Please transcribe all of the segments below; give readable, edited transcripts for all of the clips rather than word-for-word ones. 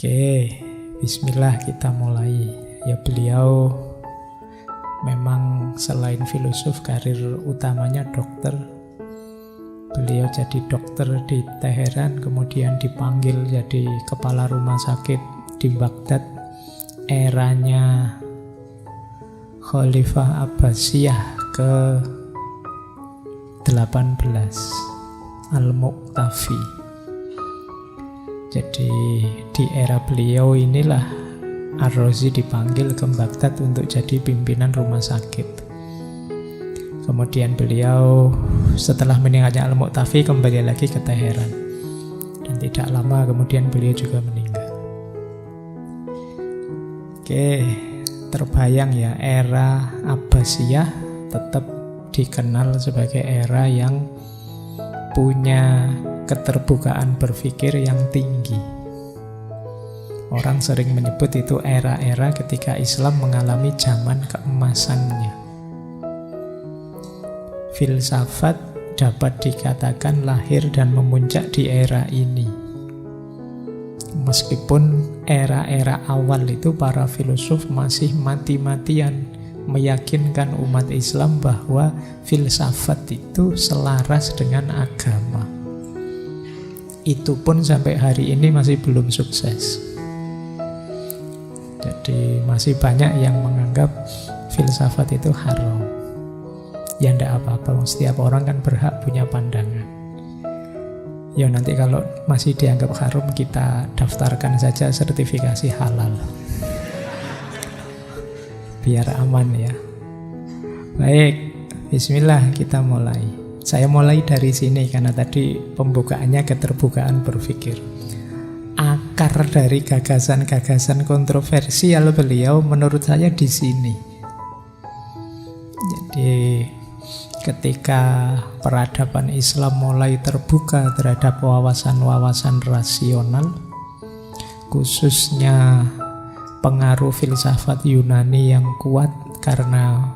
Oke, bismillah kita mulai. Ya beliau memang selain filosof karir utamanya dokter. Beliau jadi dokter di Teheran, kemudian dipanggil jadi kepala rumah sakit di Baghdad. Eranya Khalifah Abbasiyah ke-18 Al-Muqtafi. Jadi di era beliau inilah Ar-Razi dipanggil ke Baghdad untuk jadi pimpinan rumah sakit. Kemudian beliau setelah meninggalnya Al-Muqtafi kembali lagi ke Teheran. Dan tidak lama kemudian beliau juga meninggal. Oke, terbayang ya, era Abbasiyah tetap dikenal sebagai era yang punya keterbukaan berpikir yang tinggi. Orang sering menyebut itu era-era ketika Islam mengalami zaman keemasannya. Filsafat dapat dikatakan lahir dan memuncak di era ini. Meskipun era-era awal itu para filosof masih mati-matian meyakinkan umat Islam bahwa filsafat itu selaras dengan agama. Itu pun sampai hari ini masih belum sukses. Jadi masih banyak yang menganggap filsafat itu haram. Ya enggak apa-apa, setiap orang kan berhak punya pandangan. Ya nanti kalau masih dianggap haram, kita daftarkan saja sertifikasi halal. Biar aman ya. Baik, bismillah kita mulai. Saya mulai dari sini karena tadi pembukaannya keterbukaan berpikir. Akar dari gagasan-gagasan kontroversial beliau menurut saya di sini. Jadi ketika peradaban Islam mulai terbuka terhadap wawasan-wawasan rasional, khususnya pengaruh filsafat Yunani yang kuat karena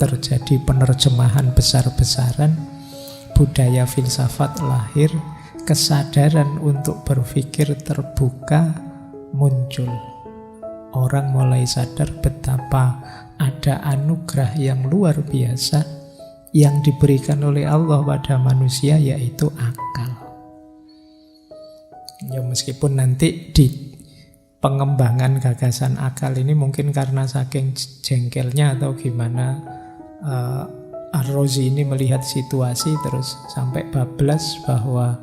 terjadi penerjemahan besar-besaran, budaya filsafat lahir, kesadaran untuk berpikir terbuka muncul. Orang mulai sadar betapa ada anugerah yang luar biasa yang diberikan oleh Allah pada manusia, yaitu akal. Ya meskipun nanti di pengembangan gagasan akal ini mungkin karena saking jengkelnya atau gimana, Ar-Razi ini melihat situasi terus sampai bablas bahwa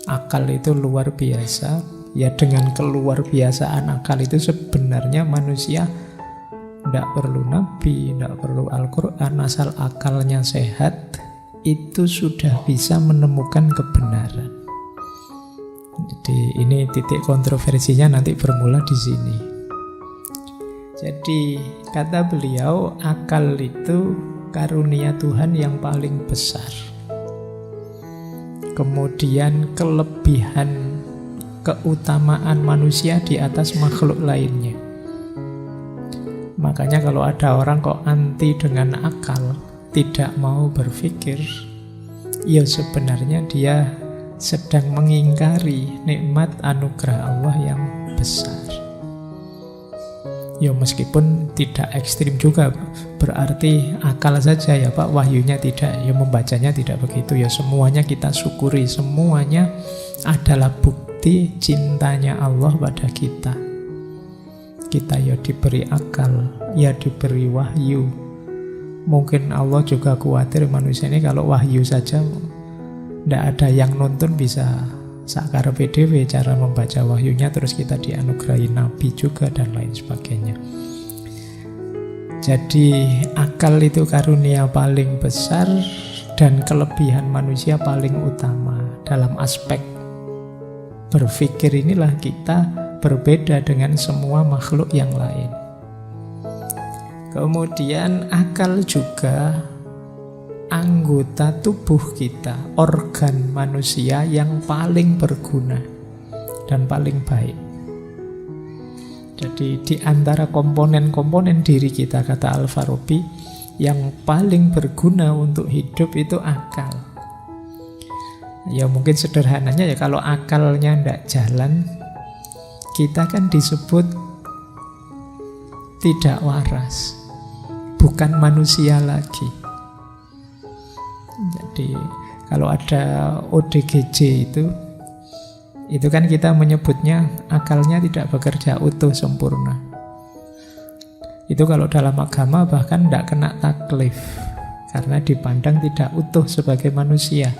akal itu luar biasa. Ya dengan keluar biasaan akal itu sebenarnya manusia tidak perlu nabi, tidak perlu Al-Quran, asal akalnya sehat itu sudah bisa menemukan kebenaran. Jadi ini titik kontroversinya nanti bermula di sini. Jadi kata beliau, akal itu karunia Tuhan yang paling besar. Kemudian kelebihan keutamaan manusia di atas makhluk lainnya. Makanya kalau ada orang kok anti dengan akal, tidak mau berpikir, ya sebenarnya dia sedang mengingkari nikmat anugerah Allah yang besar. Ya meskipun tidak ekstrim juga, berarti akal saja ya Pak, wahyunya tidak, ya membacanya tidak begitu. Ya semuanya kita syukuri, semuanya adalah bukti cintanya Allah pada kita. Kita ya diberi akal, ya diberi wahyu. Mungkin Allah juga khawatir manusia ini kalau wahyu saja tidak ada yang nonton, bisa sakar PDW cara membaca wahyunya, terus kita dianugerahi nabi juga dan lain sebagainya. Jadi akal itu karunia paling besar dan kelebihan manusia paling utama. Dalam aspek berpikir inilah kita berbeda dengan semua makhluk yang lain. Kemudian akal juga anggota tubuh kita, organ manusia yang paling berguna dan paling baik. Jadi di antara komponen-komponen diri kita, kata Al-Farabi, yang paling berguna untuk hidup itu akal. Ya mungkin sederhananya ya, kalau akalnya tidak jalan, kita kan disebut tidak waras, bukan manusia lagi. Jadi kalau ada ODGJ itu kan kita menyebutnya akalnya tidak bekerja utuh sempurna. Itu kalau dalam agama bahkan tidak kena taklif, karena dipandang tidak utuh sebagai manusia.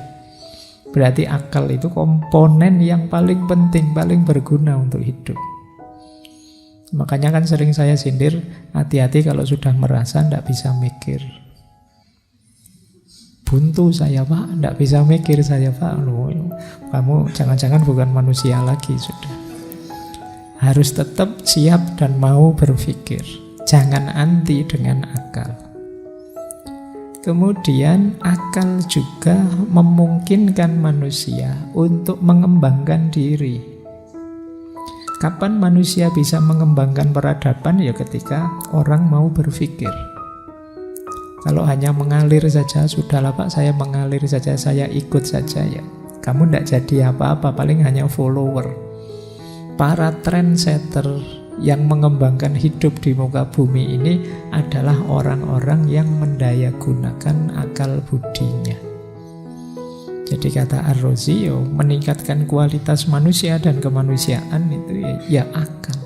Berarti akal itu komponen yang paling penting, paling berguna untuk hidup. Makanya kan sering saya sindir, hati-hati kalau sudah merasa tidak bisa mikir. Buntu saya Pak, tidak bisa mikir saya Pak. Loh, kamu jangan-jangan bukan manusia lagi sudah. Harus tetap siap dan mau berpikir. Jangan anti dengan akal. Kemudian akal juga memungkinkan manusia untuk mengembangkan diri. Kapan manusia bisa mengembangkan peradaban? Ya ketika orang mau berpikir. Kalau hanya mengalir saja, sudahlah Pak, saya mengalir saja, saya ikut saja ya. Kamu tidak jadi apa-apa, paling hanya follower. Para trendsetter yang mengembangkan hidup di muka bumi ini adalah orang-orang yang mendayagunakan akal budinya. Jadi kata Ar-Razi, meningkatkan kualitas manusia dan kemanusiaan itu ya akal.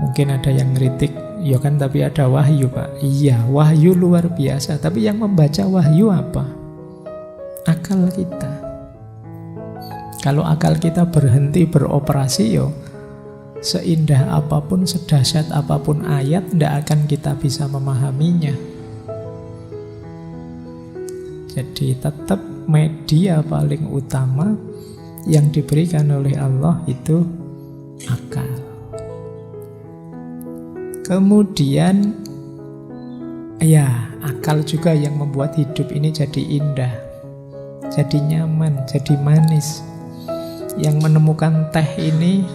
Mungkin ada yang ngeritik, ya kan tapi ada wahyu Pak. Iya, wahyu luar biasa. Tapi yang membaca wahyu apa? Akal kita. Kalau akal kita berhenti beroperasi, seindah apapun, sedahsyat apapun ayat, tidak akan kita bisa memahaminya. Jadi tetap media paling utama yang diberikan oleh Allah itu akal. Kemudian ya, akal juga yang membuat hidup ini jadi indah, jadi nyaman, jadi manis. Yang menemukan teh ini,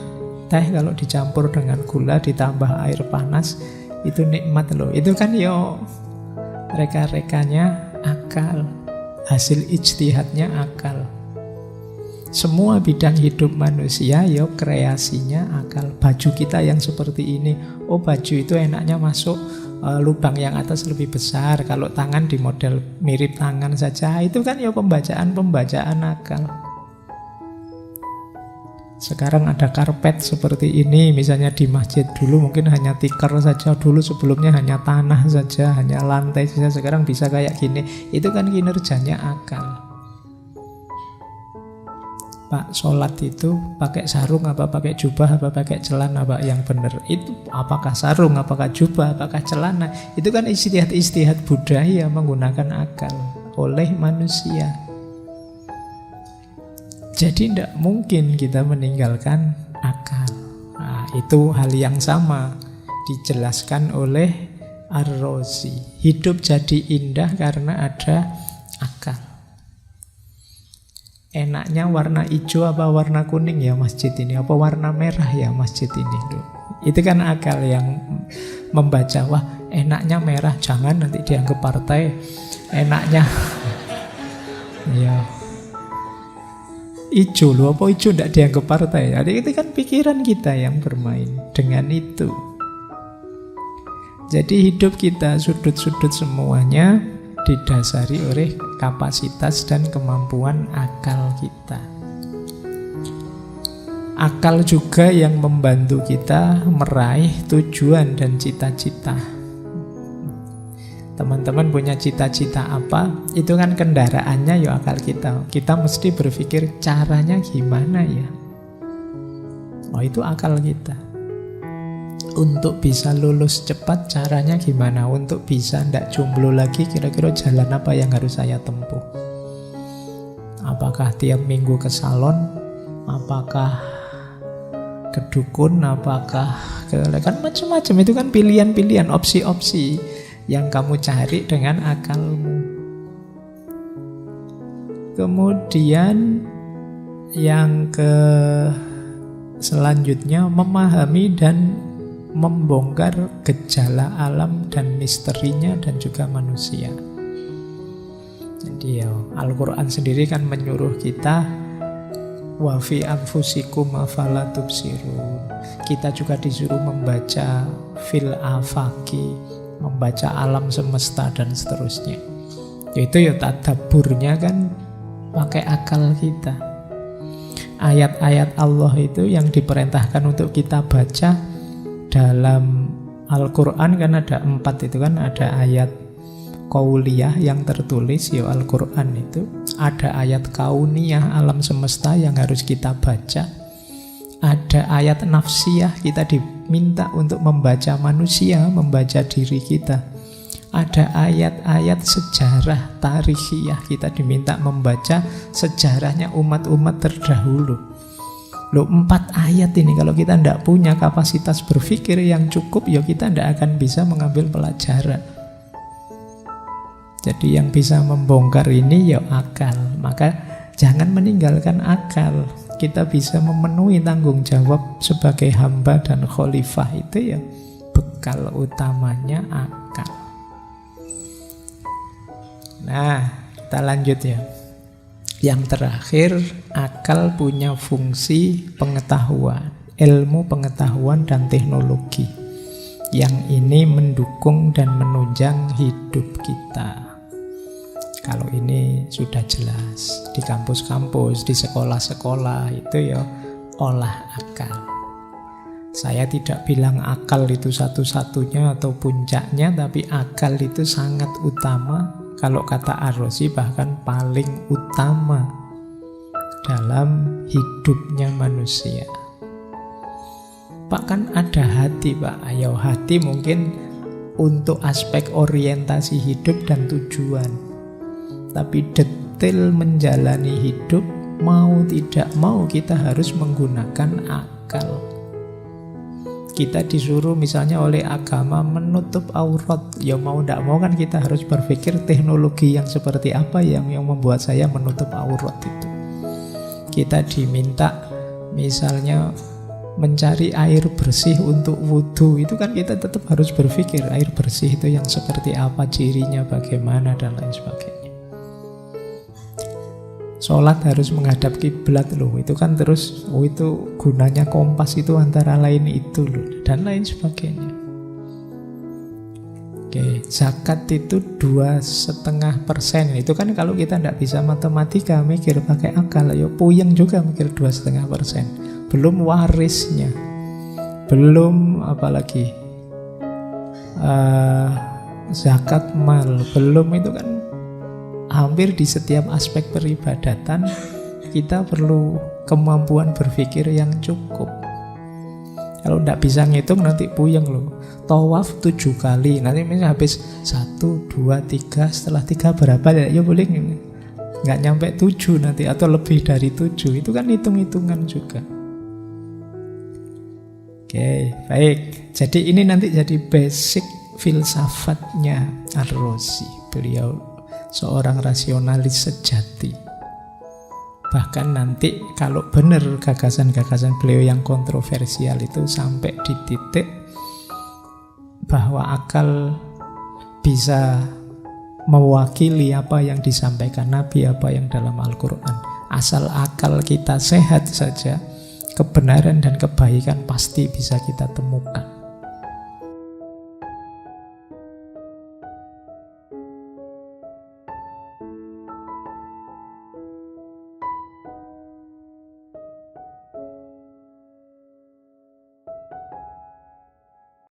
teh kalau dicampur dengan gula ditambah air panas, itu nikmat loh. Itu kan reka-rekanya akal, hasil ijtihadnya akal. Semua bidang hidup manusia kreasinya akal. Baju kita yang seperti ini, baju itu enaknya masuk lubang yang atas lebih besar. Kalau tangan di model mirip tangan saja, itu kan pembacaan akal. Sekarang ada karpet seperti ini, misalnya di masjid dulu mungkin hanya tikar saja, dulu sebelumnya hanya tanah saja, hanya lantai saja, sekarang bisa kayak gini. Itu kan kinerjanya akal. Pak, sholat itu pakai sarung apa pakai jubah apa pakai celana Pak yang benar? Itu apakah sarung, apakah jubah, apakah celana? Itu kan istihad budaya menggunakan akal oleh manusia. Jadi tidak mungkin kita meninggalkan akal. Nah, itu hal yang sama dijelaskan oleh Ar-Razi. Hidup jadi indah karena ada akal. Enaknya warna hijau apa warna kuning ya masjid ini? Apa warna merah ya masjid ini? Itu kan akal yang membaca, wah enaknya merah, jangan nanti dianggap partai. Enaknya ya hijau loh, apa hijau tidak dianggap partai? Jadi itu kan pikiran kita yang bermain dengan itu. Jadi hidup kita sudut-sudut semuanya didasari oleh kapasitas dan kemampuan akal kita. Akal juga yang membantu kita meraih tujuan dan cita-cita. Teman-teman punya cita-cita apa? Itu kan kendaraannya akal kita. Kita mesti berpikir caranya gimana ya? Itu akal kita. Untuk bisa lulus cepat caranya gimana? Untuk bisa tidak jomblo lagi kira-kira jalan apa yang harus saya tempuh? Apakah tiap minggu ke salon? Apakah ke dukun? Apakah kan macam-macam? Itu kan pilihan-pilihan, opsi-opsi yang kamu cari dengan akalmu. Kemudian yang selanjutnya memahami dan membongkar gejala alam dan misterinya dan juga manusia. Jadi Al-Quran sendiri kan menyuruh kita Wa fi anfusikum afala tubsirun. Kita juga disuruh membaca fil afaki, membaca alam semesta dan seterusnya. Itu ya tadabburnya kan pakai akal kita. Ayat-ayat Allah itu yang diperintahkan untuk kita baca dalam Al-Quran kan ada 4 itu kan. Ada ayat qauliyah yang tertulis ya Al-Quran itu. Ada ayat kauniyah alam semesta yang harus kita baca. Ada ayat nafsiyah, kita diminta untuk membaca manusia, membaca diri kita. Ada ayat-ayat sejarah tarikhiyah, kita diminta membaca sejarahnya umat-umat terdahulu. Loh, 4 ayat ini kalau kita tidak punya kapasitas berpikir yang cukup, ya kita tidak akan bisa mengambil pelajaran. Jadi yang bisa membongkar ini ya akal. Maka jangan meninggalkan akal. Kita bisa memenuhi tanggung jawab sebagai hamba dan khalifah itu ya bekal utamanya akal. Nah, kita lanjut ya. Yang terakhir, akal punya fungsi pengetahuan, ilmu pengetahuan dan teknologi. Yang ini mendukung dan menunjang hidup kita. Kalau ini sudah jelas di kampus-kampus, di sekolah-sekolah itu ya olah akal. Saya tidak bilang akal itu satu-satunya atau puncaknya, tapi akal itu sangat utama. Kalau kata Ar-Razi bahkan paling utama dalam hidupnya manusia. Pak, kan ada hati Pak. Ayo, hati mungkin untuk aspek orientasi hidup dan tujuan. Tapi detail menjalani hidup, mau tidak mau kita harus menggunakan akal. Kita disuruh misalnya oleh agama menutup aurat. Ya mau tidak mau kan kita harus berpikir teknologi yang seperti apa yang membuat saya menutup aurat itu. Kita diminta misalnya mencari air bersih untuk wudhu. Itu kan kita tetap harus berpikir air bersih itu yang seperti apa, cirinya bagaimana dan lain sebagainya. Sholat harus menghadap kiblat loh. Itu kan terus, itu gunanya kompas itu antara lain itu loh, dan lain sebagainya. Oke, zakat itu 2,5%. Itu kan kalau kita tidak bisa matematika, mikir pakai akal, ya puyeng juga mikir 2,5%. Belum warisnya, belum apalagi zakat mal, belum itu kan. Hampir di setiap aspek peribadatan kita perlu kemampuan berpikir yang cukup. Kalau tidak bisa ngitung nanti puyeng loh. Tawaf 7 kali, nanti misalnya habis 1, 2, 3, setelah 3 berapa ya boleh nggak nyampe 7 nanti, atau lebih dari 7. Itu kan hitung-hitungan juga. Oke, baik. Jadi ini nanti jadi basic filsafatnya Ar-Razi. Beliau seorang rasionalis sejati. Bahkan nanti kalau benar gagasan-gagasan beliau yang kontroversial itu sampai di titik bahwa akal bisa mewakili apa yang disampaikan Nabi, apa yang dalam Al-Quran. Asal akal kita sehat saja, kebenaran dan kebaikan pasti bisa kita temukan.